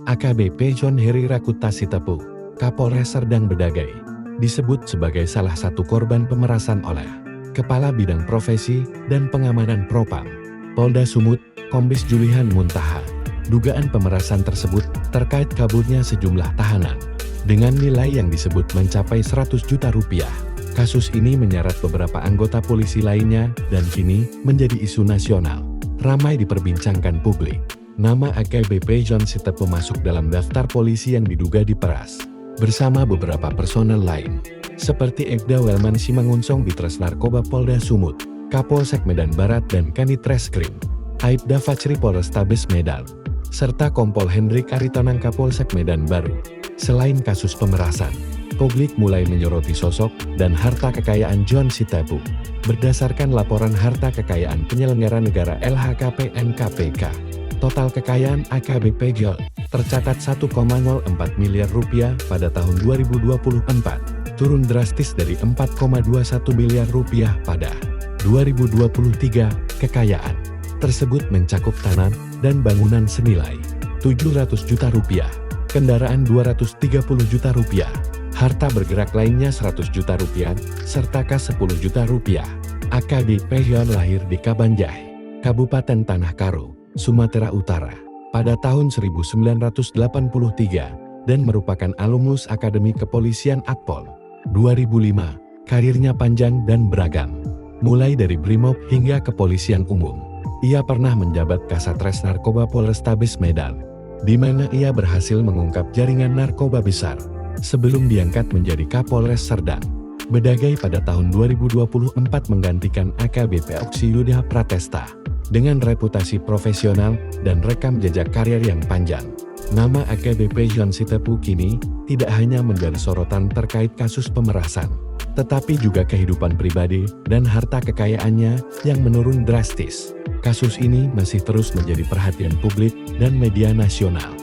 AKBP John Heri Rakuta Sitepu, Kapolres Serdang Bedagai, disebut sebagai salah satu korban pemerasan oleh Kepala Bidang Profesi dan Pengamanan Propam Polda Sumut, Kombes Julihan Muntaha. Dugaan pemerasan tersebut terkait kaburnya sejumlah tahanan dengan nilai yang disebut mencapai 100 juta rupiah. Kasus ini menyeret beberapa anggota polisi lainnya dan kini menjadi isu nasional, ramai diperbincangkan publik. Nama AKBP John Sitepu masuk dalam daftar polisi yang diduga diperas, bersama beberapa personel lain, seperti Ekda Welman Simangunsong di Tres Narkoba Polda Sumut, Kapolsek Medan Barat dan Kanit Reskrim, Aibda Fachri Polrestabes Medan, serta Kompol Hendrik Aritonang Kapolsek Medan Baru. Selain kasus pemerasan, publik mulai menyoroti sosok dan harta kekayaan John Sitepu. Berdasarkan laporan harta kekayaan penyelenggara negara LHKPN KPK, total kekayaan AKBP John tercatat 1,04 miliar rupiah pada tahun 2024, turun drastis dari 4,21 miliar rupiah pada 2023. Kekayaan tersebut mencakup tanah dan bangunan senilai 700 juta rupiah, kendaraan 230 juta rupiah, harta bergerak lainnya 100 juta rupiah, serta kas 10 juta rupiah. AKBP John lahir di Kabanjai, Kabupaten Tanah Karo, Sumatera Utara, pada tahun 1983 dan merupakan alumnus Akademi Kepolisian Akpol. 2005, karirnya panjang dan beragam, mulai dari Brimob hingga Kepolisian Umum. Ia pernah menjabat Kasatres Narkoba Polrestabes Medan, di mana ia berhasil mengungkap jaringan narkoba besar, sebelum diangkat menjadi Kapolres Serdang Bedagai pada tahun 2024 menggantikan AKBP Oksi Yudha Pratesta. Dengan reputasi profesional dan rekam jejak karir yang panjang, nama AKBP John Sitepu kini tidak hanya menjadi sorotan terkait kasus pemerasan, tetapi juga kehidupan pribadi dan harta kekayaannya yang menurun drastis. Kasus ini masih terus menjadi perhatian publik dan media nasional.